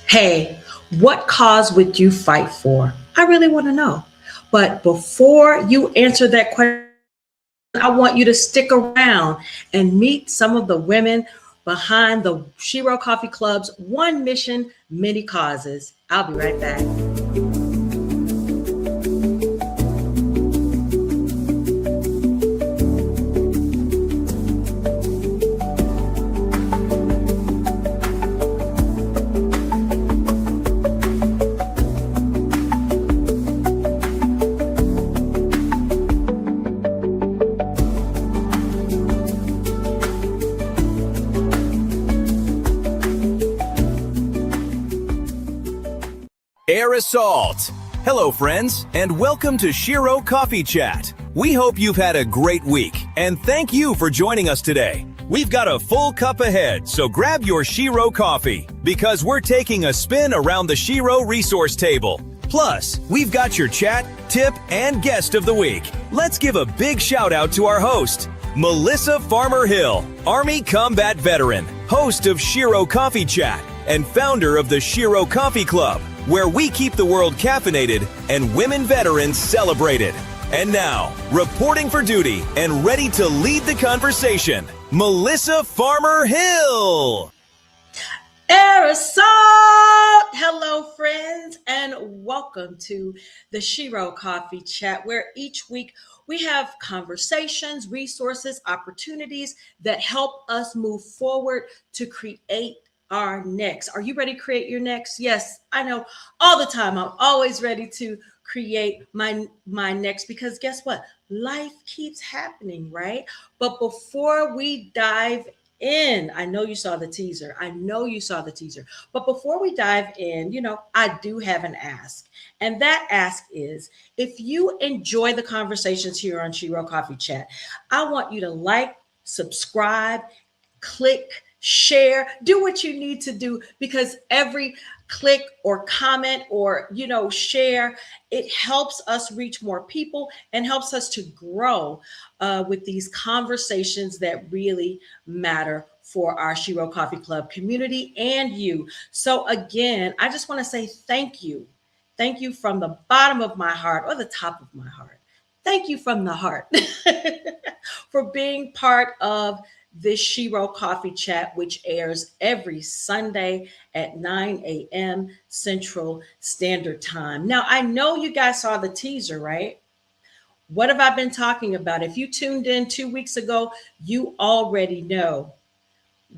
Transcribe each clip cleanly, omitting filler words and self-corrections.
Hey, what cause would you fight for? I really want to know. But before you answer that question, I want you to stick around and meet some of the women behind the Shero Coffee Club's One Mission, Many Causes. I'll be right back. Air Assault. Hello, friends, and welcome to Shero Coffee Chat. We hope you've had a great week, and thank you for joining us today. We've got a full cup ahead, so grab your Shero coffee, because we're taking a spin around the Shero resource table. Plus, we've got your chat, tip, and guest of the week. Let's give a big shout out to our host, Melissa Farmer-Hill, Army Combat Veteran, host of Shero Coffee Chat, and founder of the Shero Coffee Club, where we keep the world caffeinated and women veterans celebrated. And now, reporting for duty and ready to lead the conversation, Melissa Farmer-Hill. Air Assault! Hello, friends, and welcome to the Shero Coffee Chat, where each week we have conversations, resources, opportunities that help us move forward to create our next. Are you ready to create your next? Yes, I know all the time. I'm always ready to create my next, because guess what? Life keeps happening, right? But before we dive in, I know you saw the teaser. But before we dive in, I do have an ask. And that ask is, if you enjoy the conversations here on Shero Coffee Chat, I want you to like, subscribe, click, share, do what you need to do, because every click or comment or share, it helps us reach more people and helps us to grow with these conversations that really matter for our Shero Coffee Club community and you. So again, I just want to say thank you from the bottom of my heart, or the top of my heart. Thank you from the heart for being part of this Shero Coffee Chat, which airs every Sunday at 9 a.m. Central Standard Time. Now, I know you guys saw the teaser, right? What have I been talking about? If you tuned in 2 weeks ago, you already know.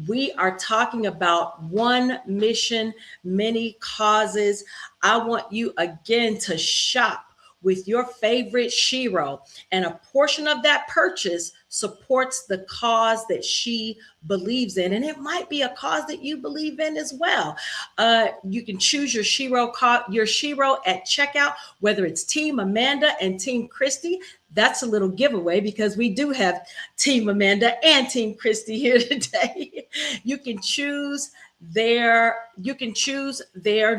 We are talking about one mission, many causes. I want you again to shop with your favorite Shero, and a portion of that purchase supports the cause that she believes in, and it might be a cause that you believe in as well. You can choose your Shero at checkout, whether it's Team Amanda and Team Christy. That's a little giveaway, because we do have Team Amanda and Team Christy here today. You can choose their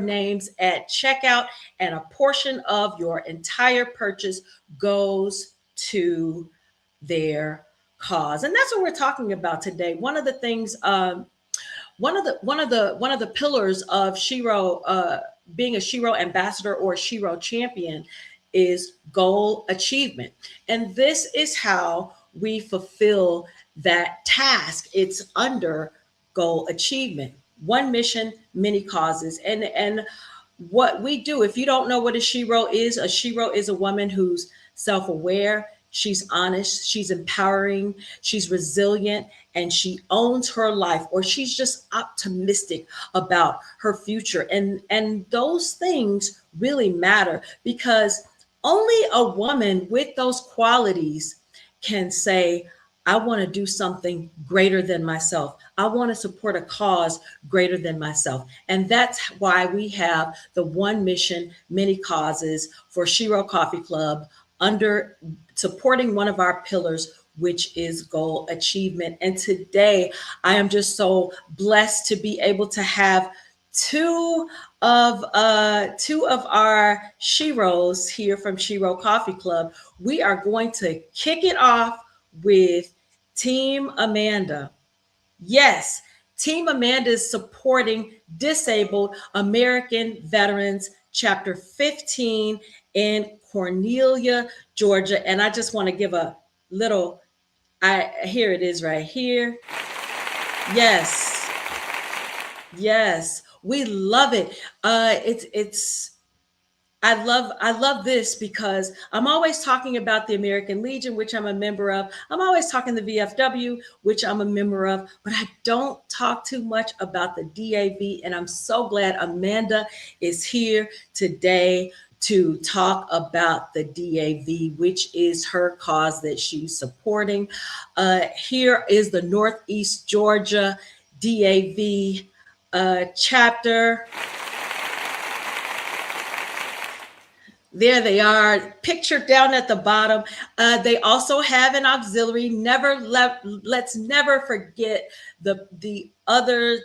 names at checkout, and a portion of your entire purchase goes to their cause. And that's what we're talking about today. One of the things, one of the pillars of Shero, being a Shero ambassador or Shero champion, is goal achievement. And this is how we fulfill that task. It's under goal achievement. One mission, many causes. And what we do, if you don't know what a Shero is a woman who's self-aware, she's honest, she's empowering, she's resilient, and she owns her life, or she's just optimistic about her future. And those things really matter, because only a woman with those qualities can say, I want to do something greater than myself. I want to support a cause greater than myself. And that's why we have the one mission, many causes for Shero Coffee Club, under supporting one of our pillars, which is goal achievement. And today I am just so blessed to be able to have two of our Sheros here from Shero Coffee Club. We are going to kick it off with Team Amanda. Yes, Team Amanda is supporting Disabled American Veterans Chapter 15 in Cornelia, Georgia. And I just want to give a little, here it is right here. Yes. Yes. We love it. It's I love this because I'm always talking about the American Legion, which I'm a member of. I'm always talking the VFW, which I'm a member of, but I don't talk too much about the DAV. And I'm so glad Amanda is here today to talk about the DAV, which is her cause that she's supporting. Here is the Northeast Georgia DAV chapter. There they are, pictured down at the bottom. They also have an auxiliary. Let's never forget the other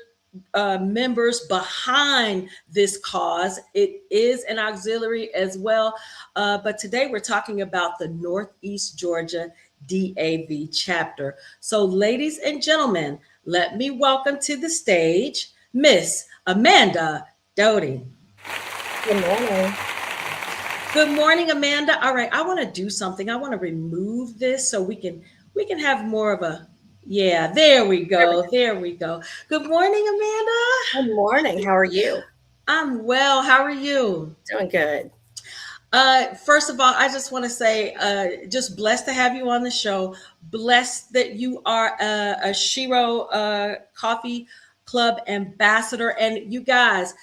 members behind this cause. It is an auxiliary as well. But today we're talking about the Northeast Georgia DAV chapter. So, ladies and gentlemen, let me welcome to the stage Miss Amanda Doughty. Good morning. Good morning, Amanda. All right, I want to do something. I want to remove this so we can have more of a, yeah, there we go. There we go. Good morning, Amanda. Good morning. How are you? I'm well. How are you? Doing good. First of all, I just want to say, just blessed to have you on the show. Blessed that you are a Shero Coffee Club ambassador. And you guys,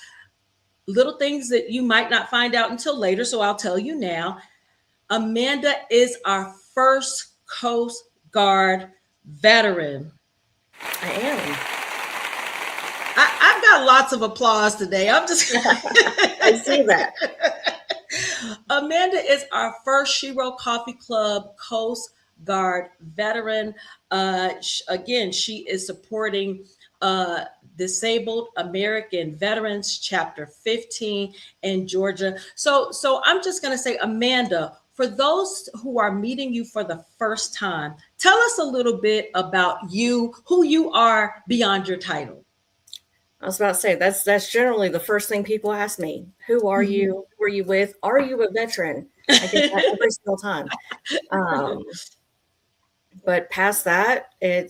little things that you might not find out until later, so I'll tell you now. Amanda is our first Coast Guard veteran. I am. I've got lots of applause today. I'm just I see that. Amanda is our first Shero Coffee Club Coast Guard veteran. Again, she is supporting Disabled American Veterans Chapter 15 in Georgia. So I'm just going to say, Amanda, for those who are meeting you for the first time, tell us a little bit about you, who you are beyond your title. I was about to say, that's generally the first thing people ask me. Who are you? Who are you with? Are you a veteran? I get that every single time. But past that, I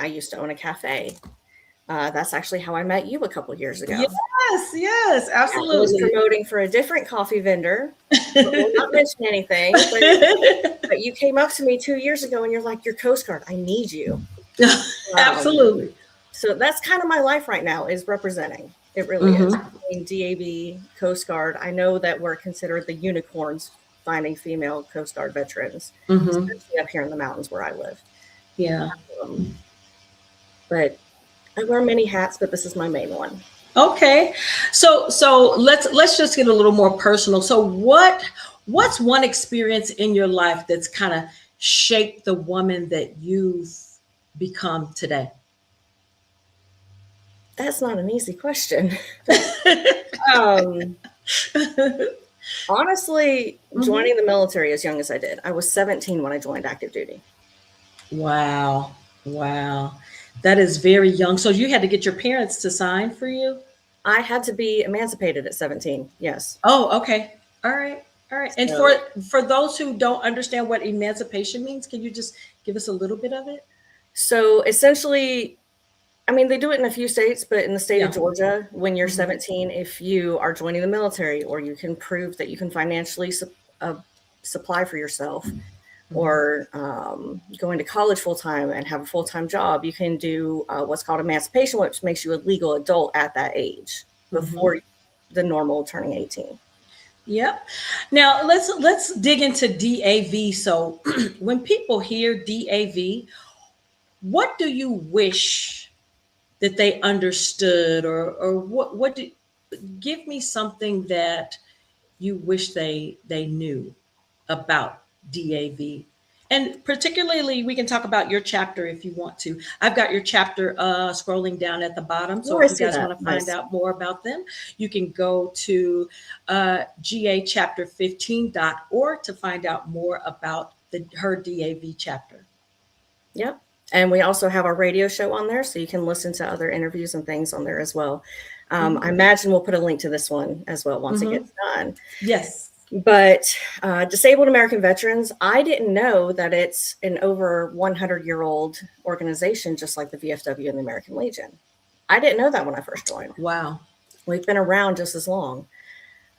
used to own a cafe. That's actually how I met you a couple years ago. Yes, absolutely. I was promoting for a different coffee vendor. We'll not mention anything, but you came up to me 2 years ago and you're like, "You're Coast Guard. I need you." Absolutely. So that's kind of my life right now, is representing. It really is. In DAV, Coast Guard, I know that we're considered the unicorns finding female Coast Guard veterans, especially up here in the mountains where I live. Yeah. But I wear many hats, but this is my main one. Okay. So let's just get a little more personal. So what's one experience in your life that's kind of shaped the woman that you've become today? That's not an easy question. Honestly, joining the military as young as I did. I was 17 when I joined active duty. Wow. That is very young. So you had to get your parents to sign for you? I had to be emancipated at 17. Yes. Oh, okay. All right. And for those who don't understand what emancipation means, can you just give us a little bit of it? So essentially, they do it in a few states, but in the state of Georgia, when you're 17, if you are joining the military or you can prove that you can financially supply for yourself, or going to college full-time and have a full-time job, you can do what's called emancipation, which makes you a legal adult at that age before the normal turning 18. Yep. Now let's dig into DAV. So when people hear DAV, what do you wish that they understood, or give me something that you wish they knew about DAV? And particularly, we can talk about your chapter if you want to. I've got your chapter scrolling down at the bottom. So if you guys want to find out more about them, you can go to gachapter15.org to find out more about her DAV chapter. Yep. And we also have our radio show on there, so you can listen to other interviews and things on there as well. I imagine we'll put a link to this one as well once it gets done. Yes. But Disabled American Veterans, I didn't know that it's an over 100-year-old organization, just like the VFW and the American Legion. I didn't know that when I first joined. Wow. We've been around just as long.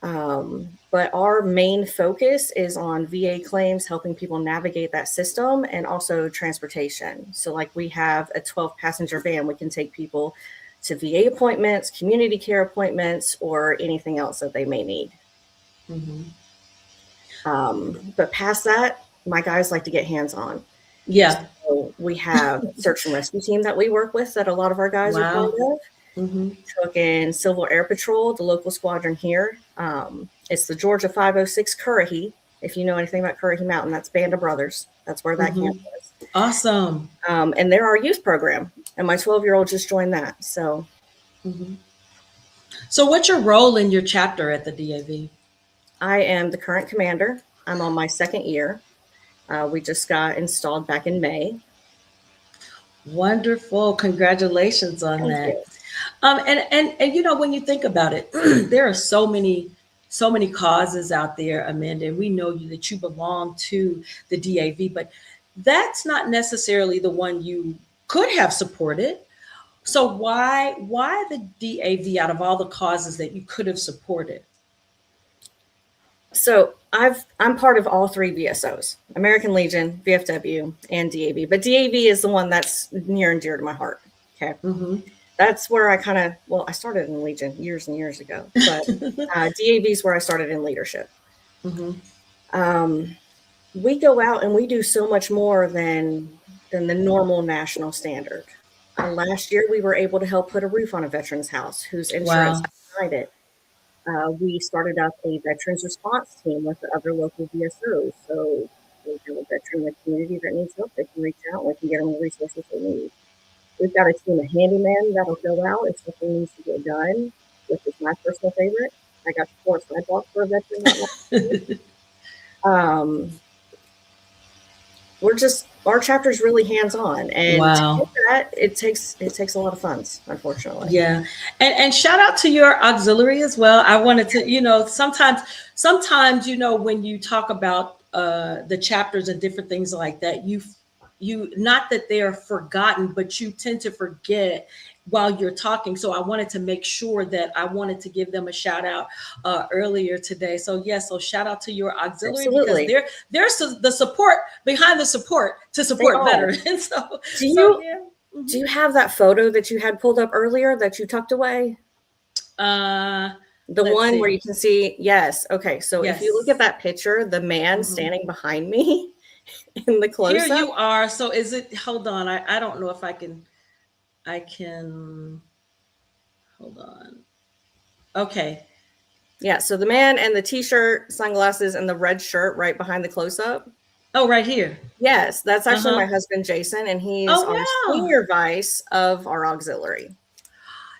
But our main focus is on VA claims, helping people navigate that system, and also transportation. So like we have a 12-passenger van. We can take people to VA appointments, community care appointments, or anything else that they may need. But past that, my guys like to get hands-on. Yeah. So we have a search and rescue team that we work with that a lot of our guys are part of. Took in Civil Air Patrol, the local squadron here. It's the Georgia 506 Currahee. If you know anything about Currahee Mountain, that's Band of Brothers. That's where that camp is. Awesome. And they're our youth program. And my 12-year-old just joined that. So, So what's your role in your chapter at the DAV? I am the current commander. I'm on my second year. We just got installed back in May. Wonderful. Congratulations on Thank that. you. And you know, when you think about it, there are so many causes out there, Amanda, and we know that you belong to the DAV, but that's not necessarily the one you could have supported. So why the DAV out of all the causes that you could have supported? So I'm part of all three VSOs, American Legion, VFW, and DAV. But DAV is the one that's near and dear to my heart. Okay. That's where I I started in Legion years and years ago, but DAV is where I started in leadership. We go out and we do so much more than the normal national standard. Last year, we were able to help put a roof on a veteran's house whose insurance denied it. We started up a veterans response team with the other local VSOs. So we have a veteran in the community that needs help. They can reach out and we can get them the resources they need. We've got a team of handymen that'll go out if something needs to get done, which is my personal favorite. I got to pour sidewalk for a veteran that our chapter's really hands-on, and to get that, it takes a lot of funds, unfortunately. Yeah. And shout out to your auxiliary as well. I wanted to, you know, sometimes, you know, when you talk about the chapters and different things like that, you not that they are forgotten, but you tend to forget while you're talking. So I wanted to make sure that I wanted to give them a shout out earlier today. So yes, so shout out to your auxiliary. Absolutely. Because there's the support behind the support to support veterans. So do you have that photo that you had pulled up earlier that you tucked away? The one where you can see, yes. Okay. So if you look at that picture, the man standing behind me in the close-up. Here you are. So is it, hold on. I don't know if I can, hold on. Okay. Yeah. So the man and the t-shirt, sunglasses, and the red shirt right behind the close-up. Oh, right here. Yes. That's actually my husband, Jason, and he's our senior vice of our auxiliary.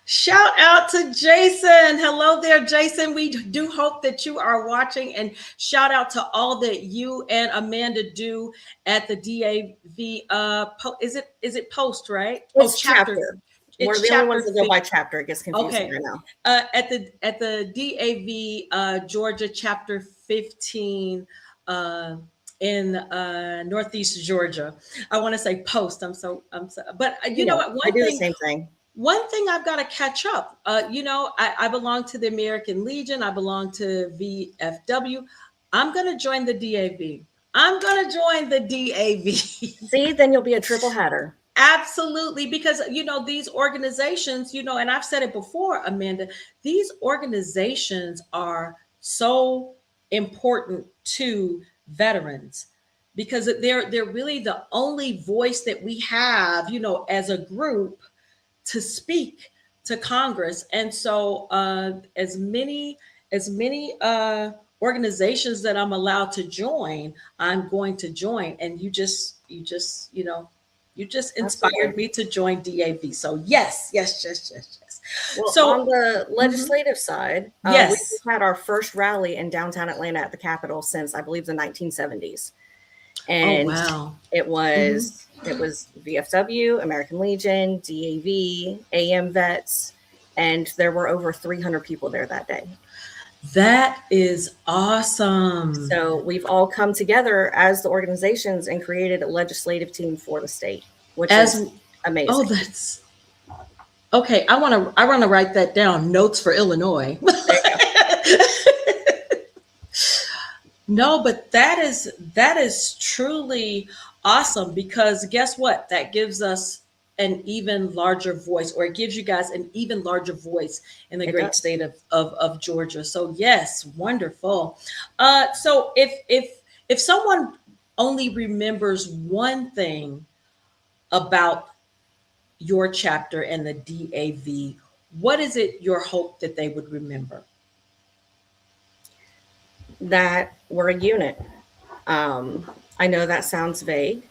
Shout out to Jason. Hello there, Jason. We do hope that you are watching, and shout out to all that you and Amanda do at the DAV. Is it post, right? It's chapter. We're the only ones that go by chapter. It gets confusing right now. At the DAV Georgia chapter 15 in Northeast Georgia. I want to say post. I'm so but you know what? I do the same thing. One thing I've got to catch up. You know, I belong to the American Legion. I belong to VFW. I'm going to join the DAV. See, then you'll be a triple header. Absolutely. Because, you know, these organizations, you know, and I've said it before, Amanda, these organizations are so important to veterans because they're really the only voice that we have, you know, as a group to speak to Congress. And so as many organizations that I'm allowed to join, I'm going to join. And you just inspired me to join DAV. So yes. Well, so on the legislative side, we just had our first rally in downtown Atlanta at the Capitol since I believe the 1970s. And it was It was VFW, American Legion, DAV, AM vets, and there were over 300 people there that day. That is awesome. So we've all come together as the organizations and created a legislative team for the state, which is amazing. Oh, that's okay. I want to write that down. Notes for Illinois. No, but that is truly awesome, because guess what? That gives us an even larger voice, or it gives you guys an even larger voice in the great state of Georgia. So yes, wonderful. So if someone only remembers one thing about your chapter and the DAV, what is it your hope that they would remember? That we're a unit. I know that sounds vague,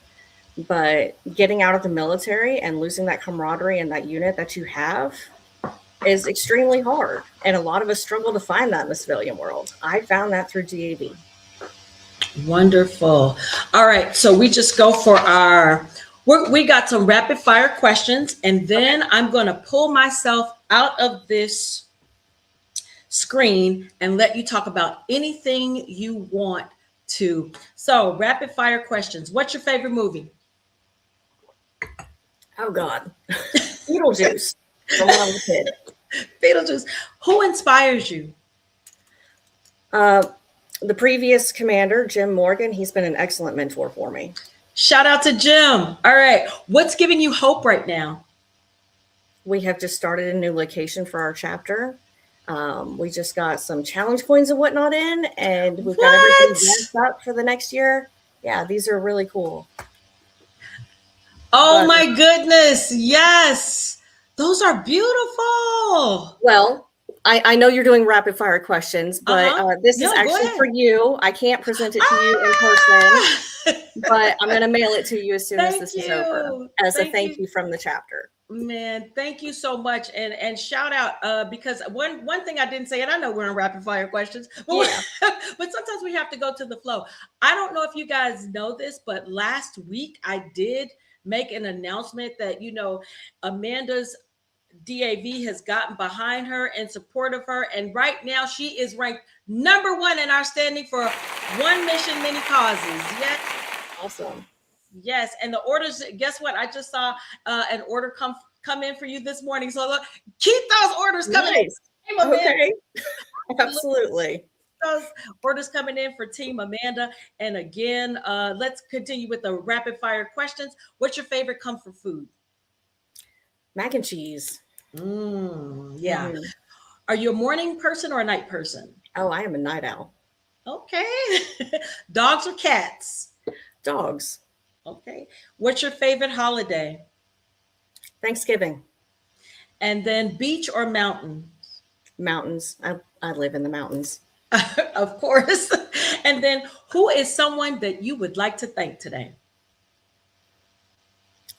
but getting out of the military and losing that camaraderie and that unit that you have is extremely hard. And a lot of us struggle to find that in the civilian world. I found that through DAV. Wonderful. All right. So we just go for we got some rapid fire questions, and then I'm going to pull myself out of this screen and let you talk about anything you want to. So rapid fire questions. What's your favorite movie? Oh God. Beetlejuice. From when I was a kid. Beetlejuice. Who inspires you? The previous commander, Jim Morgan. He's been an excellent mentor for me. Shout out to Jim. All right. What's giving you hope right now? We have just started a new location for our chapter. We just got some challenge coins and whatnot in, and we've got everything ramped up for the next year. Yeah, these are really cool. Oh my goodness. Yes. Those are beautiful. Well, I know you're doing rapid fire questions, but this is actually for you. I can't present it to you in person, but I'm going to mail it to you as soon as this is over as a thank you from the chapter. Man, thank you so much. And shout out, because one thing I didn't say, and I know we're in rapid fire questions, but, but sometimes we have to go to the flow. I don't know if you guys know this, but last week I did make an announcement that, Amanda's DAV has gotten behind her and support of her. And right now she is ranked #1 in our standing for one mission, many causes. Yes. Awesome. Yes. And the orders, guess what? I just saw an order come in for you this morning. So look, keep those orders coming in. Okay. Absolutely. Those orders coming in for Team Amanda. And again, let's continue with the rapid fire questions. What's your favorite comfort food? Mac and cheese. Yeah. Are you a morning person or a night person? Oh, I am a night owl. Okay. Dogs or cats? Dogs. Okay. What's your favorite holiday? Thanksgiving. And then beach or mountains? Mountains. I live in the mountains. Of course. And then who is someone that you would like to thank today?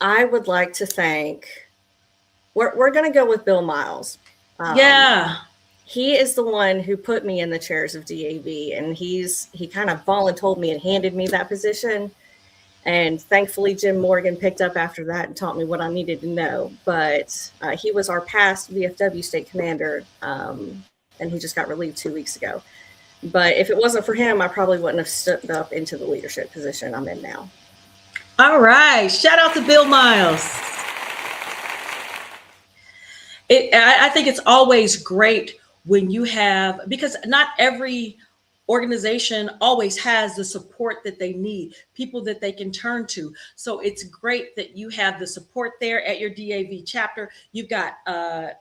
I would like to thank, we're going to go with Bill Miles. He is the one who put me in the chairs of DAV, and he kind of voluntold me and handed me that position. And thankfully, Jim Morgan picked up after that and taught me what I needed to know. But he was our past VFW state commander, and he just got relieved 2 weeks ago. But if it wasn't for him, I probably wouldn't have stepped up into the leadership position I'm in now. All right. Shout out to Bill Miles. I think it's always great when you have, because not every organization always has the support that they need, people that they can turn to. So it's great that you have the support there at your DAV chapter. You've got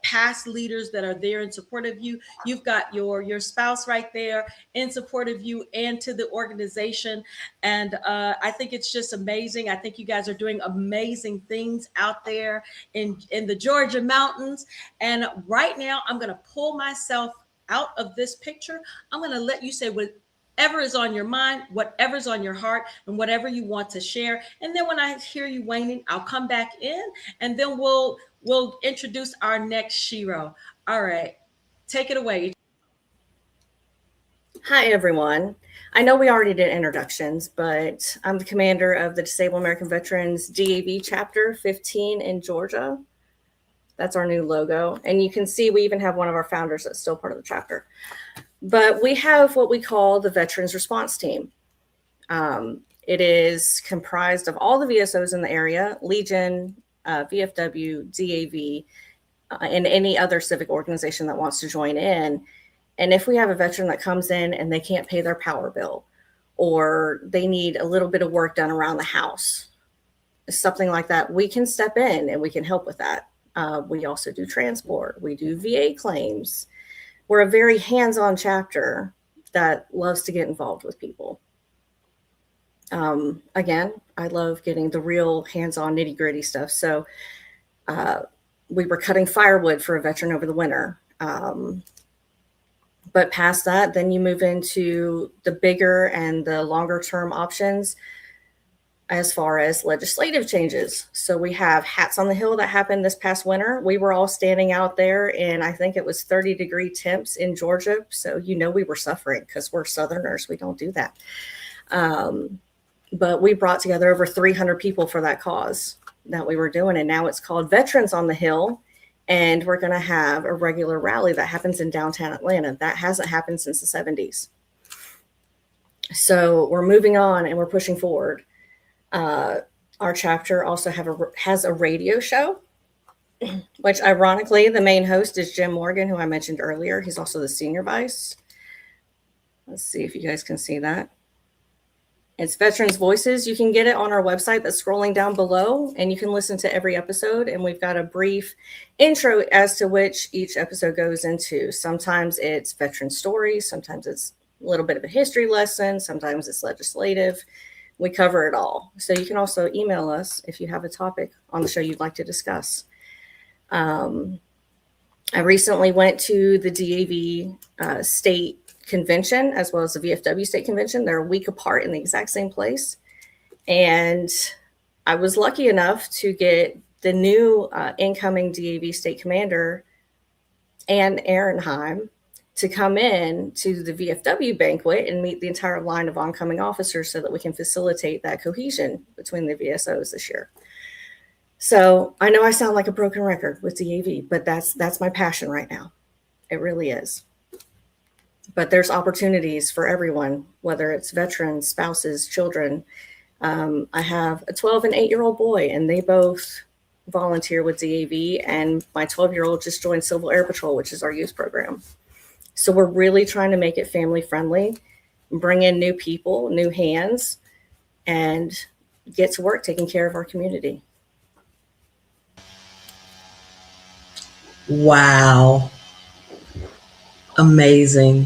past leaders that are there in support of you. You've got your spouse right there in support of you and to the organization. And I think it's just amazing. I think you guys are doing amazing things out there in the Georgia mountains. And right now I'm going to pull myself out of this picture. I'm going to let you say whatever is on your mind, whatever's on your heart, and whatever you want to share. And then when I hear you waning, I'll come back in, and then we'll introduce our next Shero. All right, take it away. Hi, everyone. I know we already did introductions, but I'm the commander of the Disabled American Veterans DAV Chapter 15 in Georgia. That's our new logo. And you can see we even have one of our founders that's still part of the chapter. But we have what we call the Veterans Response Team. It is comprised of all the VSOs in the area, Legion, VFW, DAV, and any other civic organization that wants to join in. And if we have a veteran that comes in and they can't pay their power bill, or they need a little bit of work done around the house, something like that, we can step in and we can help with that. We also do transport. We do VA claims. We're a very hands-on chapter that loves to get involved with people. Again, I love getting the real hands-on nitty-gritty stuff. So we were cutting firewood for a veteran over the winter. But past that, then you move into the bigger and the longer term options as far as legislative changes. So we have Hats on the Hill that happened this past winter. We were all standing out there and I think it was 30-degree temps in Georgia. So, we were suffering because we're Southerners. We don't do that. But we brought together over 300 people for that cause that we were doing. And now it's called Veterans on the Hill. And we're going to have a regular rally that happens in downtown Atlanta. That hasn't happened since the 70s. So we're moving on and we're pushing forward. Our chapter also has a radio show, which ironically, the main host is Jim Morgan, who I mentioned earlier. He's also the senior vice. Let's see if you guys can see that. It's Veterans Voices. You can get it on our website that's scrolling down below, and you can listen to every episode. And we've got a brief intro as to which each episode goes into. Sometimes it's veteran stories. Sometimes it's a little bit of a history lesson. Sometimes it's legislative. We cover it all. So you can also email us if you have a topic on the show you'd like to discuss. I recently went to the DAV state convention as well as the VFW state convention. They're a week apart in the exact same place. And I was lucky enough to get the new incoming DAV state commander, Ann Ehrenheim, to come in to the VFW banquet and meet the entire line of oncoming officers so that we can facilitate that cohesion between the VSOs this year. So I know I sound like a broken record with DAV, but that's my passion right now. It really is. But there's opportunities for everyone, whether it's veterans, spouses, children. I have a 12 and 8-year-old boy, and they both volunteer with DAV, and my 12-year-old just joined Civil Air Patrol, which is our youth program. So we're really trying to make it family friendly, bring in new people, new hands, and get to work taking care of our community. Wow. Amazing.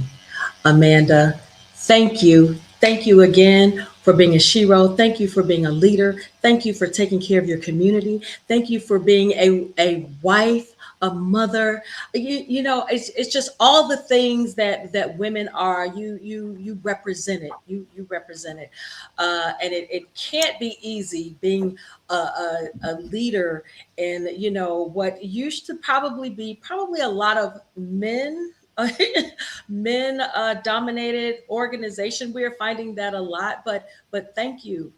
Amanda, thank you. Thank you again for being a Shero. Thank you for being a leader. Thank you for taking care of your community. Thank you for being a wife, a mother. It's just all the things that women are. You represent it. You represent it, and it can't be easy being a leader in what used to probably be a lot of men dominated organization. We are finding that a lot, but thank you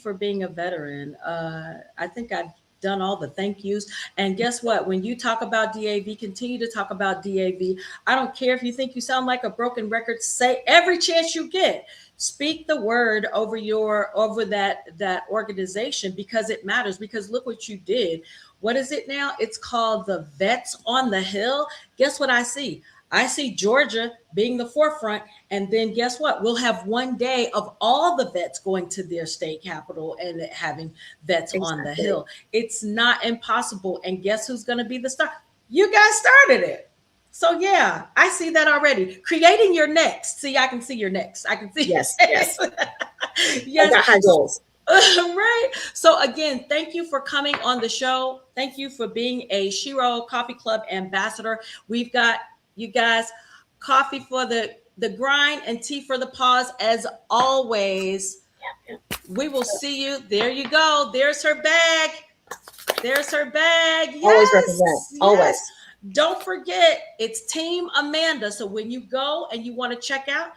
for being a veteran. I think I've done all the thank yous. And guess what? When you talk about DAV, continue to talk about DAV. I don't care if you think you sound like a broken record. Say every chance you get, speak the word over that organization, because it matters. Because look what you did. What is it now? It's called the Vets on the Hill. Guess what I see? I see Georgia being the forefront. And then guess what? We'll have one day of all the vets going to their state capital and having vets on the Hill. It's not impossible. And guess who's going to be the star? You guys started it. So yeah, I see that already. Creating your next. See, I can see your next. I can see. Yes. Yes. I got high goals. Right. So again, thank you for coming on the show. Thank you for being a Shero Coffee Club ambassador. We've got, you guys, coffee for the grind and tea for the pause as always. We will see you. There you go. There's her bag. There's her bag. Yes. Always represent. Yes. Always. Don't forget, it's Team Amanda. So when you go and you want to check out,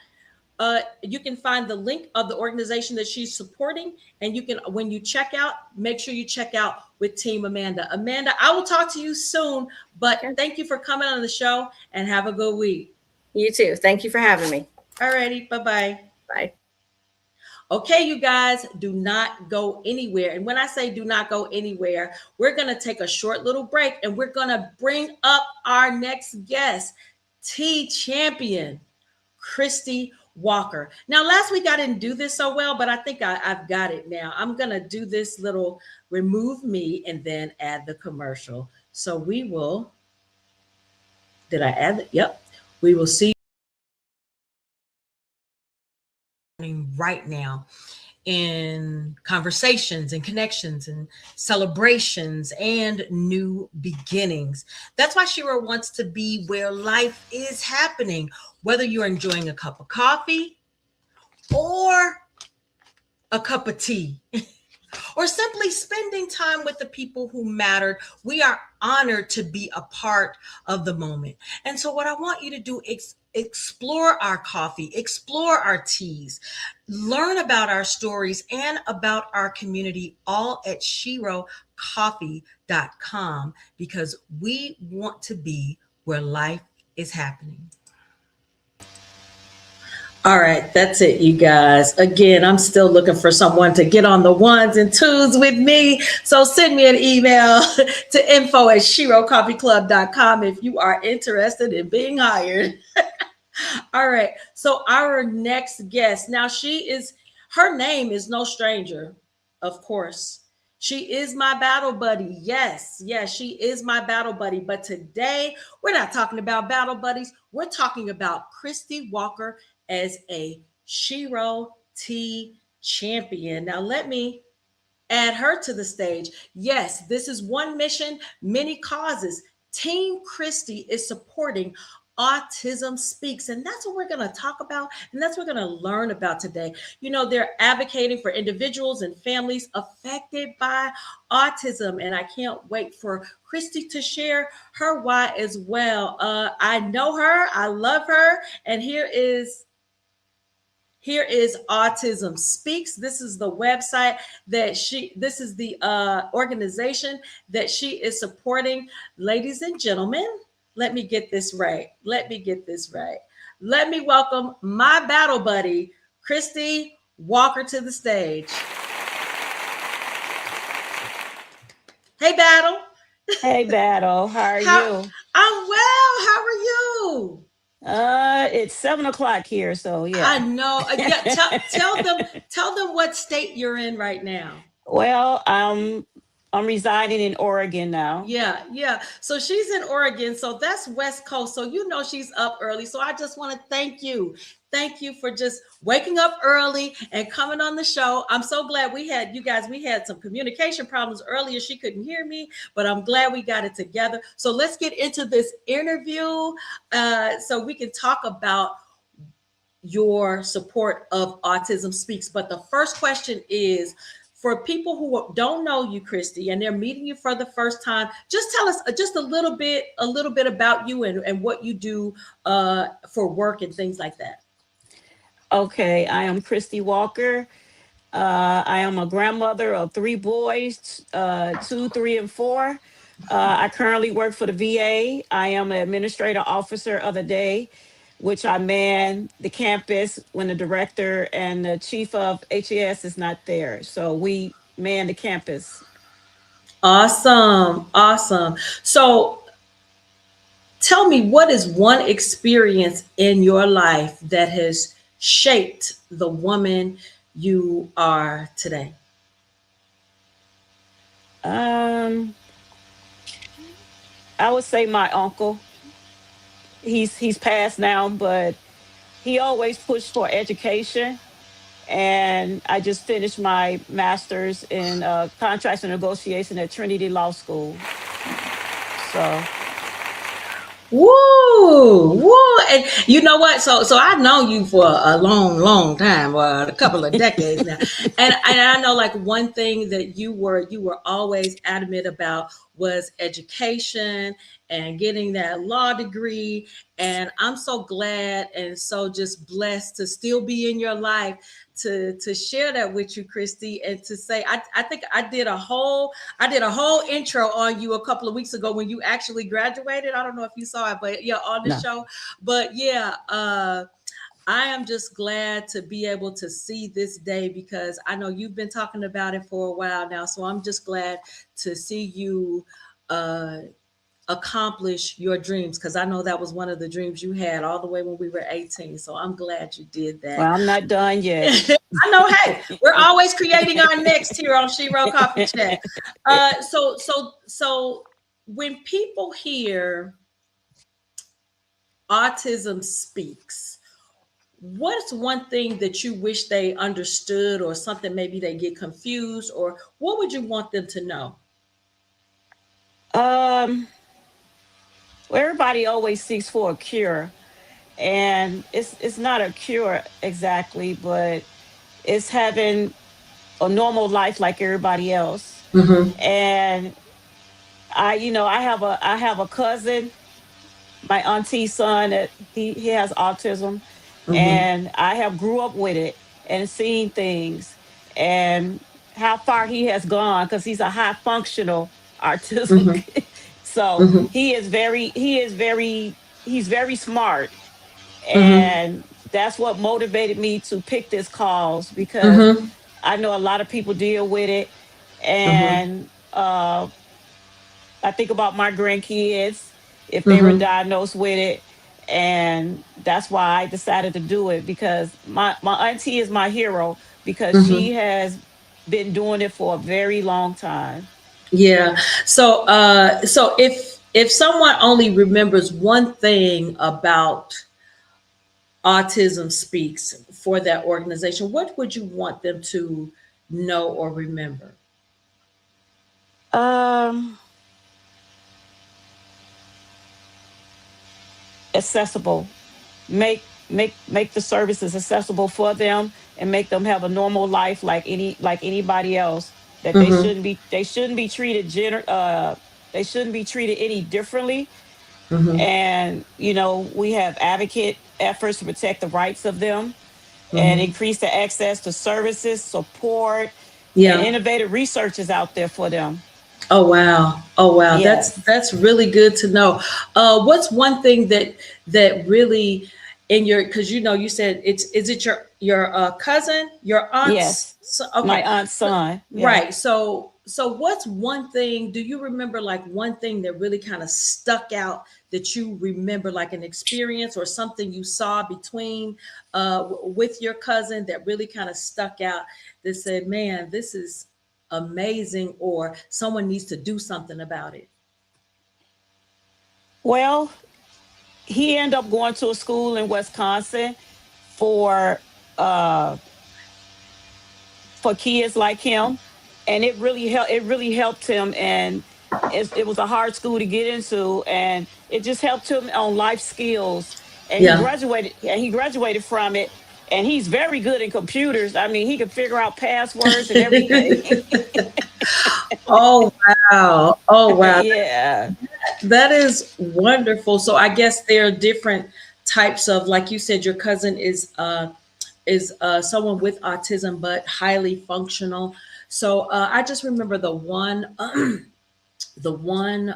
You can find the link of the organization that she's supporting, and you can, when you check out, make sure you check out with Team Amanda. Amanda, I will talk to you soon, but Okay. thank you for coming on the show, and have a good week. You too. Thank you for having me. Alrighty, bye-bye. Bye. Okay, you guys, do not go anywhere. And when I say do not go anywhere, we're going to take a short little break, and we're going to bring up our next guest, T champion, Christy Walker. Now, last week I didn't do this so well, but I think I've got it now. I'm going to do this little remove me and then add the commercial. So we will, did I add it? Yep. We will see right now in conversations and connections and celebrations and new beginnings. That's why Shero wants to be where life is happening, whether you're enjoying a cup of coffee or a cup of tea or simply spending time with the people who mattered. We are honored to be a part of the moment. And so what I want you to do is explore our coffee, explore our teas, learn about our stories and about our community, all at sherocoffee.com, because we want to be where life is happening. All right, that's it, you guys. Again, I'm still looking for someone to get on the ones and twos with me. So send me an email to info@sherocoffeeclub.com if you are interested in being hired. All right, so our next guest, now her name is no stranger, of course. She is my battle buddy. Yes, she is my battle buddy. But today, we're not talking about battle buddies. We're talking about Christy Walker as a Shero T champion. Now, let me add her to the stage. Yes, this is one mission, many causes. Team Christy is supporting Autism Speaks, and that's what we're going to talk about, and that's what we're going to learn about today. You know, they're advocating for individuals and families affected by autism, and I can't wait for Christy to share her why as well. I know her, I love her, and here is Autism Speaks. This is the website this is the organization that she is supporting. Ladies and gentlemen, let me get this right. Let me welcome my battle buddy, Christy Walker, to the stage. Hey, Battle. Hey, Battle. How are you? I'm well. How are you? It's 7:00 here, so yeah. I know. Yeah, tell them what state you're in right now. Well, I'm residing in Oregon now. Yeah. So she's in Oregon. So that's West Coast. So you know she's up early. So I just want to thank you. Thank you for just waking up early and coming on the show. I'm so glad we had some communication problems earlier. She couldn't hear me, but I'm glad we got it together. So let's get into this interview so we can talk about your support of Autism Speaks. But the first question is, for people who don't know you, Christy, and they're meeting you for the first time, just tell us just a little bit about you and what you do for work and things like that. Okay, I am Christy Walker. I am a grandmother of 3 boys, 2, 3, and 4. I currently work for the VA. I am an administrative officer of the day, which I man the campus when the director and the chief of HES is not there. So we man the campus. Awesome. So tell me, what is one experience in your life that has shaped the woman you are today? I would say my uncle. He's passed now, but he always pushed for education. And I just finished my master's in contracts and negotiation at Trinity Law School. So. Woo! And you know what? So I've known you for a long time, a couple of decades now. And I know, like, one thing that you were always adamant about was education and getting that law degree. And I'm so glad and so just blessed to still be in your life to share that with you, Christy, and to say I think I did a whole intro on you a couple of weeks ago when you actually graduated. I don't know if you saw it, but yeah, on the No. show. But yeah, I am just glad to be able to see this day because I know you've been talking about it for a while now. So I'm just glad to see you accomplish your dreams because I know that was one of the dreams you had all the way when we were 18. So I'm glad you did that. Well, I'm not done yet. I know, hey, we're always creating our next here on Shero Coffee Chat. So when people hear Autism Speaks, what's one thing that you wish they understood or something maybe they get confused, or what would you want them to know? Well, everybody always seeks for a cure, and it's not a cure exactly, but it's having a normal life like everybody else. Mm-hmm. And I have a cousin, my auntie's son, that he has autism, Mm-hmm. and I have grew up with it and seen things and how far he has gone because he's a high functional autism Mm-hmm. kid. So Mm-hmm. he's very smart, Mm-hmm. and that's what motivated me to pick this cause because Mm-hmm. I know a lot of people deal with it, Mm-hmm. and I think about my grandkids if they were Mm-hmm. diagnosed with it. And that's why I decided to do it because my auntie is my hero because Mm-hmm. she has been doing it for a very long time. Yeah. So if someone only remembers one thing about Autism Speaks for that organization, what would you want them to know or remember? Um, Accessible. Make the services accessible for them and make them have a normal life like anybody else. That Mm-hmm. they shouldn't be treated they shouldn't be treated any differently. Mm-hmm. And we have advocate efforts to protect the rights of them and Mm-hmm. increase the access to services, support, and Yeah. innovative research is out there for them. Oh wow. Oh wow. Yes. That's really good to know. What's one thing that really in your because you said it's is it your cousin, your aunt's Yes. My okay. aunt's son. Yeah. Right. So what's one thing, do you remember like one thing that really kind of stuck out that you remember like an experience or something you saw between with your cousin that really kind of stuck out that said, "Man, this is amazing," or someone needs to do something about it? Well, he ended up going to a school in Wisconsin for uh for kids like him, and it really helped him. And it was a hard school to get into, and it just helped him on life skills. And Yeah. he graduated from it, and he's very good in computers. I mean, he can figure out passwords and everything. Oh wow. Oh wow. Yeah. That is wonderful. So I guess there are different types of, like you said, your cousin is someone with autism but highly functional. So I just remember the one the one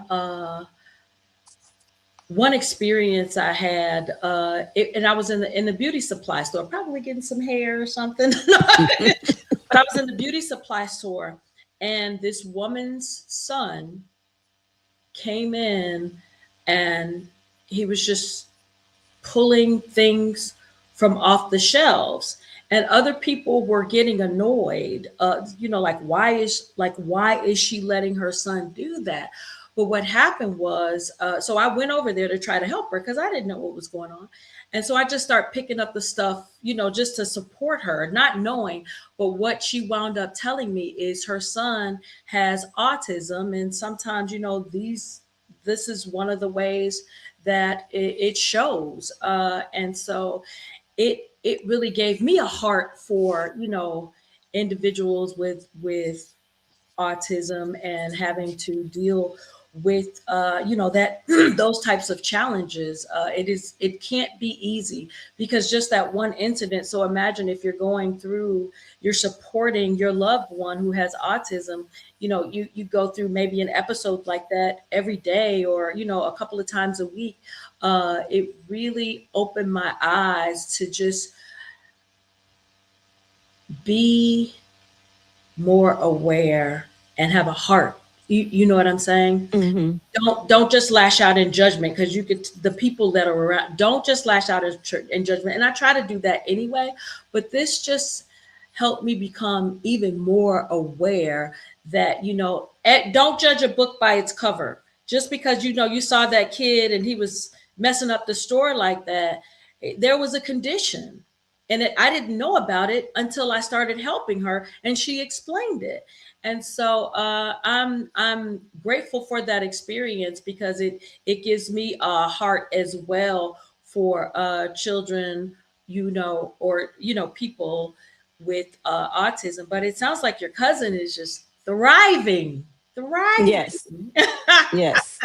experience I had, and I was in the beauty supply store, probably getting some hair or something. But I was in the beauty supply store, and this woman's son came in, and he was just pulling things from off the shelves, and other people were getting annoyed, like why is she letting her son do that? But what happened was, so I went over there to try to help her because I didn't know what was going on. And so I just started picking up the stuff, just to support her, not knowing. But what she wound up telling me is her son has autism, and sometimes, this is one of the ways that it shows. And so it really gave me a heart for individuals with autism and having to deal with that those types of challenges. It can't be easy, because just that one incident. So imagine if you're supporting your loved one who has autism. You go through maybe an episode like that every day, or a couple of times a week. It really opened my eyes to just be more aware and have a heart. You know what I'm saying? Mm-hmm. Don't just lash out in judgment, because the people that are around, don't just lash out in judgment. And I try to do that anyway, but this just helped me become even more aware that don't judge a book by its cover. Just because you saw that kid and he was messing up the store like that, there was a condition, and I didn't know about it until I started helping her and she explained it. And so I'm grateful for that experience, because it gives me a heart as well for children, or people with autism. But it sounds like your cousin is just thriving, thriving. Yes. Yes.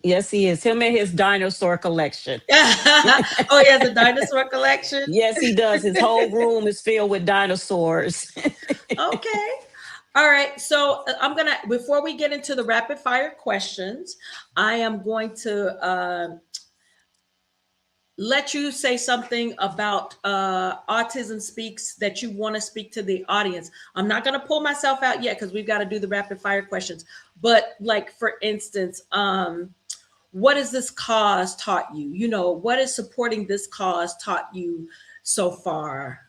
Yes, he is. Him and his dinosaur collection. Oh, he has a dinosaur collection. Yes, he does. His whole room is filled with dinosaurs. Okay. All right. So before we get into the rapid fire questions, I am going to let you say something about Autism Speaks that you want to speak to the audience. I'm not going to pull myself out yet, because we've got to do the rapid fire questions. But like, for instance, what has this cause taught you? What is supporting this cause taught you so far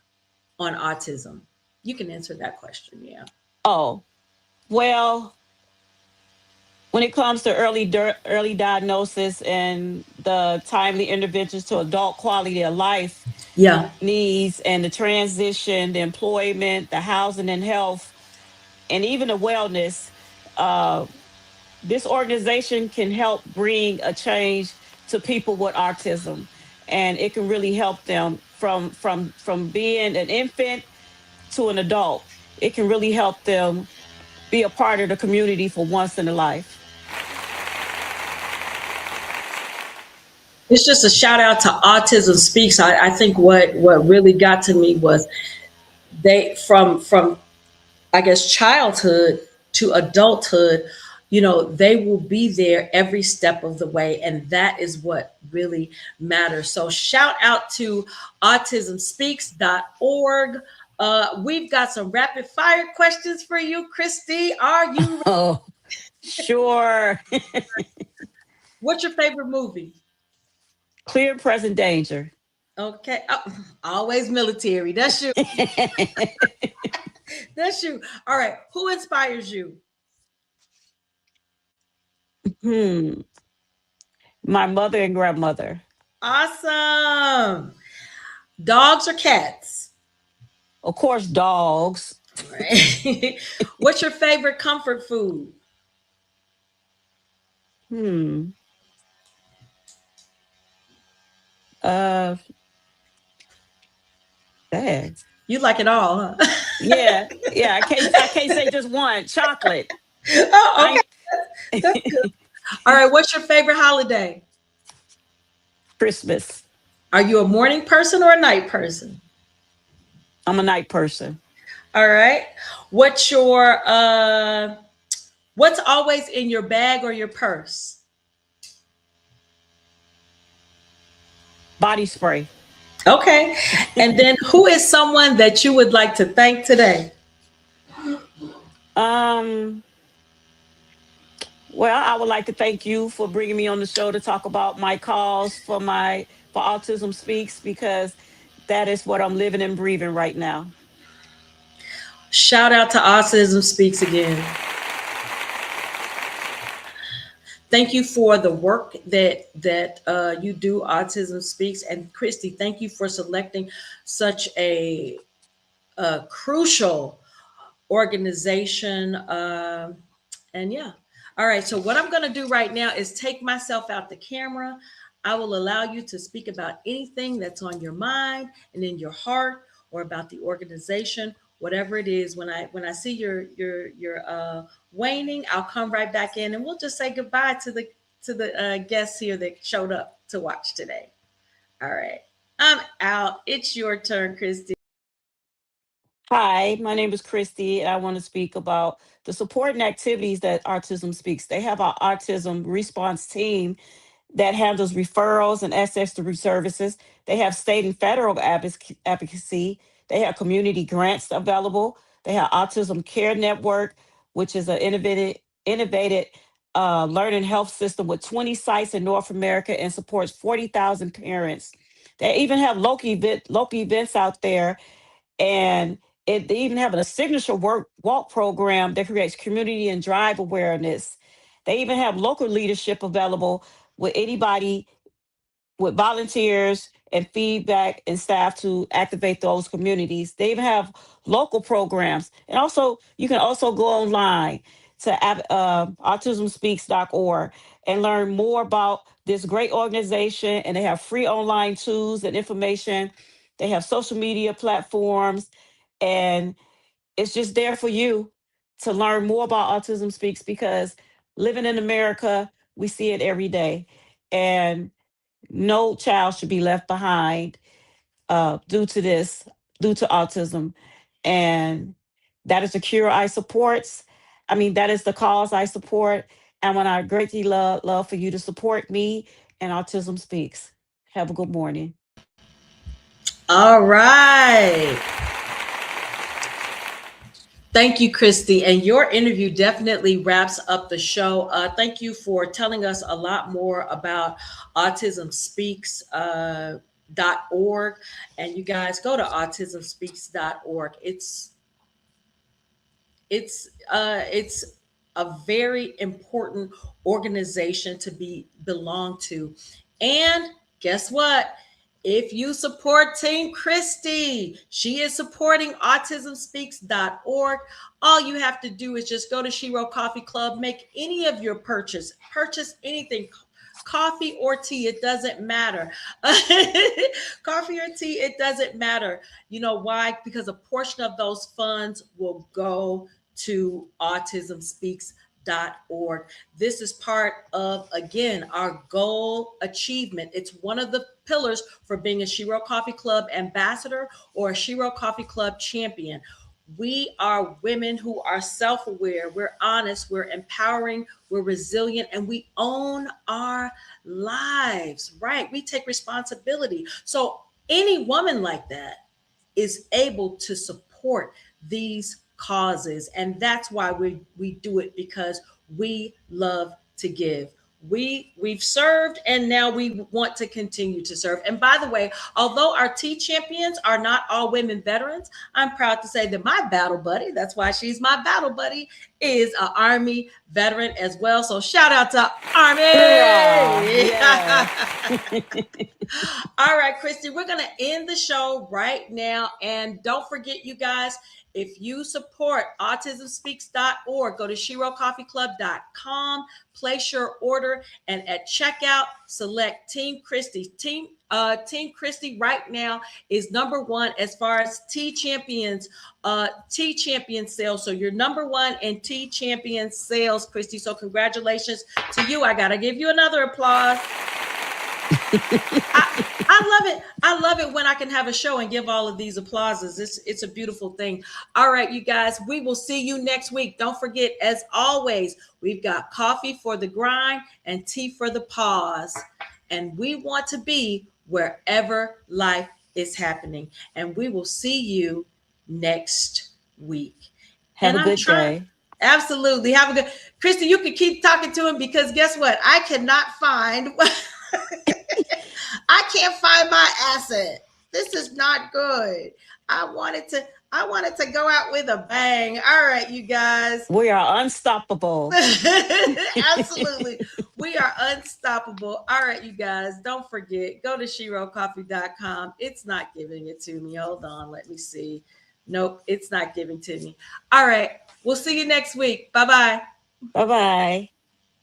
on autism? You can answer that question. Yeah. Oh, well, when it comes to early diagnosis and the timely interventions to adult quality of life Yeah. needs, and the transition, the employment, the housing and health, and even the wellness, this organization can help bring a change to people with autism, and it can really help them from being an infant to an adult. It can really help them be a part of the community for once in a life. It's just a shout out to Autism Speaks. I think what really got to me was they from I guess childhood to adulthood, they will be there every step of the way, and that is what really matters. So shout out to autismspeaks.org. We've got some rapid fire questions for you, Christy. Are you ready? Oh, sure. What's your favorite movie? Clear present danger. Okay. Oh, always military. That's you. That's you. All right. Who inspires you? My mother and grandmother. Awesome. Dogs or cats? Of course, dogs. All right. What's your favorite comfort food? Uh, Dang. You like it all, huh? Yeah. I can't say just one. Chocolate. Oh, okay. That's good. All right. What's your favorite holiday? Christmas. Are you a morning person or a night person? I'm a night person. All right. What's always in your bag or your purse? Body spray. Okay. And then who is someone that you would like to thank today? Well, I would like to thank you for bringing me on the show to talk about my cause for Autism Speaks, because that is what I'm living and breathing right now. Shout out to Autism Speaks again. Thank you for the work that you do, Autism Speaks. And Christy, thank you for selecting such a crucial organization. And yeah. All right. So what I'm going to do right now is take myself out the camera. I will allow you to speak about anything that's on your mind and in your heart, or about the organization, whatever it is, when I see your waning, I'll come right back in and we'll just say goodbye to the guests here that showed up to watch today. All right. I'm out. It's your turn, Christy. Hi, my name is Christy, and I want to speak about the support and activities that Autism Speaks. They have our autism response team that handles referrals and access to services. They have state and federal advocacy. They have community grants available. They have Autism Care Network, which is an innovative learning health system with 20 sites in North America and supports 40,000 parents. They even have local events out there, and they even have a signature walk program that creates community and drive awareness. They even have local leadership available with anybody, with volunteers and feedback and staff to activate those communities. They even have local programs. And also, you can also go online to autismspeaks.org and learn more about this great organization. And they have free online tools and information. They have social media platforms, and it's just there for you to learn more about Autism Speaks, because living in America, we see it every day. And no child should be left behind due to this, due to autism. And that is a cure I support. I mean, that is the cause I support. And when I greatly love for you to support me and Autism Speaks. Have a good morning. All right. Thank you, Christy. And your interview definitely wraps up the show. Thank you for telling us a lot more about Autism Speaks. .org, and you guys go to autismspeaks.org. It's a very important organization to belong to. And guess what? If you support Team Christy, she is supporting autismspeaks.org. All you have to do is just go to Shero Coffee Club, make any of your purchase anything, coffee or tea, it doesn't matter. Coffee or tea, it doesn't matter. You know why? Because a portion of those funds will go to autismspeaks.org. This is part of, again, our goal achievement. It's one of the pillars for being a Shero Coffee Club ambassador or a Shero Coffee Club champion. We are women who are self-aware, we're honest, we're empowering, we're resilient, and we own our lives, right? We take responsibility. So any woman like that is able to support these causes. And that's why we do it, because we love to give. We've served, and now we want to continue to serve. And by the way, although our T champions are not all women veterans, I'm proud to say that my battle buddy, that's why she's my battle buddy, is an Army veteran as well. So shout out to Army. Yeah. All right, Christy, we're going to end the show right now. And don't forget, you guys, if you support autismspeaks.org, go to sherocoffeeclub.com, place your order, and at checkout, select Team Christy. Team Christy right now is number one as far as T champion sales. So you're number one in T champion sales, Christy. So congratulations to you. I gotta give you another applause. I love it. I love it when I can have a show and give all of these applauses. It's a beautiful thing. All right, you guys, we will see you next week. Don't forget, as always, we've got coffee for the grind and tea for the pause. And we want to be wherever life is happening. And we will see you next week. Have a good day. Absolutely. Have a good. Christy, you can keep talking to him, because guess what? I cannot find. I can't find my asset. This is not good. I wanted to go out with a bang. All right, you guys. We are unstoppable. Absolutely. We are unstoppable. All right, you guys. Don't forget, go to sherocoffee.com. It's not giving it to me. Hold on. Let me see. Nope, it's not giving to me. All right. We'll see you next week. Bye-bye. Bye-bye.